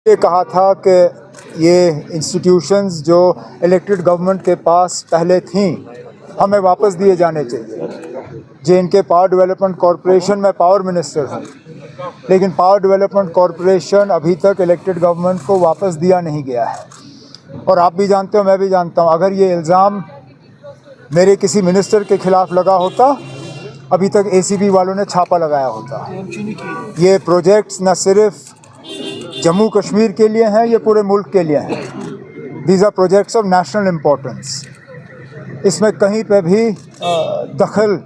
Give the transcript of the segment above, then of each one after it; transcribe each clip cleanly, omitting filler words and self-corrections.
ये कहा था कि ये इंस्टीट्यूशंस जो इलेक्टेड गवर्नमेंट के पास पहले थीं हमें वापस दिए जाने चाहिए। जे.एंड.के पावर डेवलपमेंट कॉरपोरेशन में पावर मिनिस्टर हूँ, लेकिन पावर डेवलपमेंट कॉरपोरेशन अभी तक इलेक्टेड गवर्नमेंट को वापस दिया नहीं गया है। और आप भी जानते हो, मैं भी जानता हूँ, अगर ये इल्ज़ाम मेरे किसी मिनिस्टर के खिलाफ लगा होता, अभी तक एसीबी वालों ने छापा लगाया होता। ये प्रोजेक्ट्स न सिर्फ जम्मू कश्मीर के लिए हैं, ये पूरे मुल्क के लिए हैं। These are projects of national importance. इसमें कहीं पे भी दखल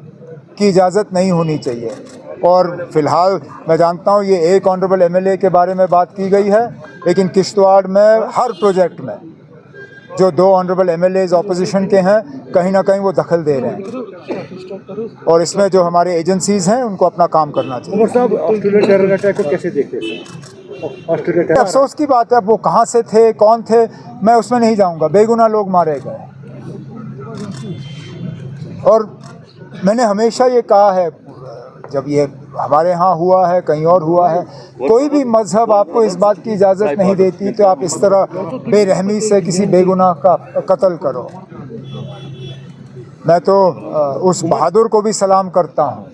की इजाज़त नहीं होनी चाहिए। और फ़िलहाल मैं जानता हूँ ये एक ऑनरेबल एमएलए के बारे में बात की गई है, लेकिन किश्तवाड़ में हर प्रोजेक्ट में जो 2 ऑनरेबल एमएलएज ऑपोजिशन के हैं, कहीं ना कहीं वो दखल दे रहे हैं। और इसमें जो हमारे एजेंसीज़ हैं उनको अपना काम करना चाहिए। साहब, ऑस्ट्रेलिया टेरर अटैक को कैसे देखते हैं? अफसोस की बात है, अब वो कहाँ से थे, कौन थे, मैं उसमें नहीं जाऊँगा। बेगुनाह लोग मारे गए। और मैंने हमेशा ये कहा है, जब ये हमारे यहाँ हुआ है, कहीं और हुआ है, कोई भी मजहब आपको इस बात की इजाज़त नहीं देती तो आप इस तरह बेरहमी से किसी बेगुनाह का कत्ल करो। मैं तो उस बहादुर को भी सलाम करता हूँ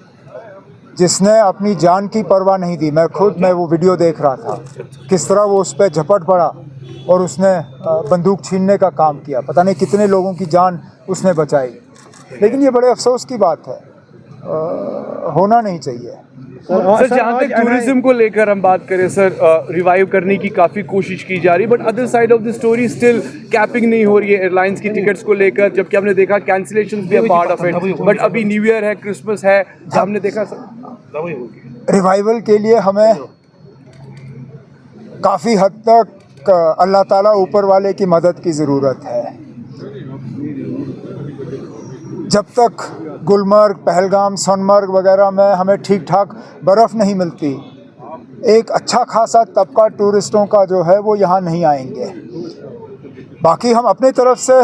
जिसने अपनी जान की परवाह नहीं दी। मैं वो वीडियो देख रहा था, किस तरह वो उस पर झपट पड़ा और उसने बंदूक छीनने का काम किया। पता नहीं कितने लोगों की जान उसने बचाई। लेकिन ये बड़े अफसोस की बात है, होना नहीं चाहिए। सर, जहाँ तक टूरिज्म को लेकर हम बात करें सर, रिवाइव करने की काफ़ी कोशिश की जा रही है, but other side of the story still capping नहीं हो रही है एयरलाइंस की टिकट्स को लेकर, जबकि हमने देखा कैंसिलेशंस भी है पार्ट ऑफ इट। बट अभी न्यू ईयर है, क्रिसमस है, हमने देखा रिवाइवल के लिए हमें काफ़ी हद तक अल्लाह ताला ऊपर वाले की मदद की ज़रूरत है। जब तक गुलमर्ग, पहलगाम, सोनमर्ग वगैरह में हमें ठीक ठाक बर्फ़ नहीं मिलती, एक अच्छा खासा तबका टूरिस्टों का जो है वो यहाँ नहीं आएंगे। बाकी हम अपनी तरफ से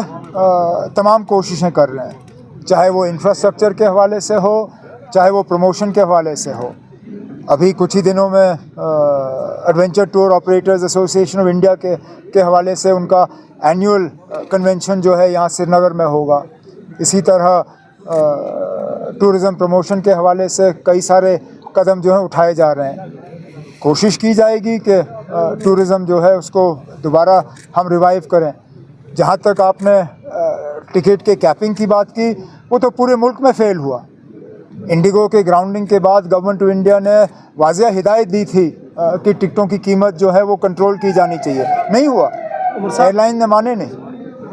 तमाम कोशिशें कर रहे हैं, चाहे वो इंफ्रास्ट्रक्चर के हवाले से हो, चाहे वो प्रमोशन के हवाले से हो। अभी कुछ ही दिनों में adventure tour operators association of India के हवाले से उनका एनुअल कन्वेंशन जो है यहाँ श्रीनगर में होगा। इसी तरह टूरिज़म प्रमोशन के हवाले से कई सारे कदम जो हैं उठाए जा रहे हैं। कोशिश की जाएगी कि टूरिज़म जो है उसको दोबारा हम रिवाइव करें। जहाँ तक आपने टिकट के कैपिंग की बात की, वो तो पूरे मुल्क में फ़ेल हुआ। इंडिगो के ग्राउंडिंग के बाद गवर्नमेंट ऑफ इंडिया ने वाज़िया हिदायत दी थी कि टिकटों की कीमत जो है वो कंट्रोल की जानी चाहिए। नहीं हुआ, एयरलाइन ने माने नहीं।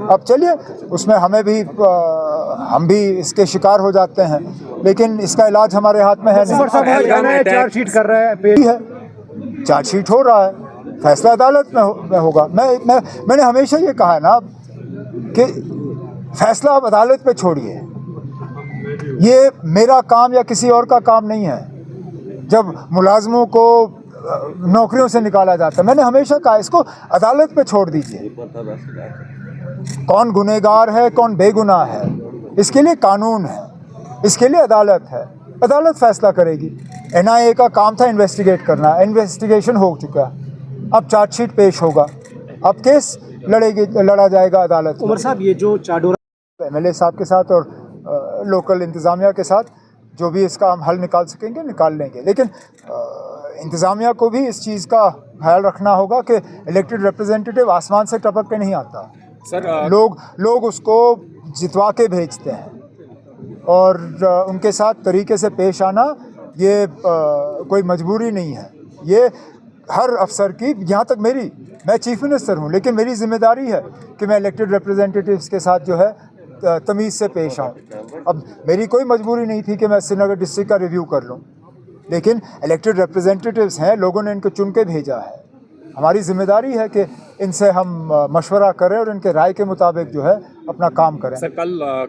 अब चलिए, उसमें हम भी इसके शिकार हो जाते हैं, लेकिन इसका इलाज हमारे हाथ में है नहीं। चार्जशीट कर रहा है, चार्जशीट हो रहा है, फैसला अदालत में होगा। मैंने हमेशा ये कहा है ना कि फैसला आप अदालत पे छोड़िए, ये मेरा काम या किसी और का काम नहीं है। जब मुलाजमों को नौकरियों से निकाला जाता है, मैंने हमेशा कहा इसको अदालत पे छोड़ दीजिए। कौन गुनहगार है, कौन बेगुनाह है, इसके लिए कानून है, इसके लिए अदालत है। अदालत फैसला करेगी। एनआईए का काम था इन्वेस्टिगेट करना, इन्वेस्टिगेशन हो चुका, अब चार्जशीट पेश होगा, अब केस लड़ा जाएगा अदालत में। उमर साहब, ये जो चाडोरा एमएलए साहब के साथ और लोकल इंतज़ामिया के साथ जो भी इसका हम हल निकाल सकेंगे निकाल लेंगे। लेकिन इंतज़ामिया को भी इस चीज़ का ख्याल रखना होगा कि इलेक्टेड रिप्रेजेंटेटिव आसमान से टपक के नहीं आता सर। लोग उसको जितवा के भेजते हैं और उनके साथ तरीके से पेश आना ये कोई मजबूरी नहीं है। ये हर अफसर की, यहाँ तक मैं चीफ मिनिस्टर हूँ, लेकिन मेरी जिम्मेदारी है कि मैं इलेक्टेड रिप्रेजेंटेटिव्स के साथ जो है तमीज़ से पेश आऊँ। अब मेरी कोई मजबूरी नहीं थी कि मैं श्रीनगर डिस्ट्रिक्ट का रिव्यू कर लूँ, लेकिन इलेक्टेड रिप्रेजेंटेटिव्स हैं, लोगों ने इनको चुन के भेजा है। हमारी जिम्मेदारी है कि इनसे हम मशवरा करें और इनके राय के मुताबिक जो है अपना काम करें। सर, कल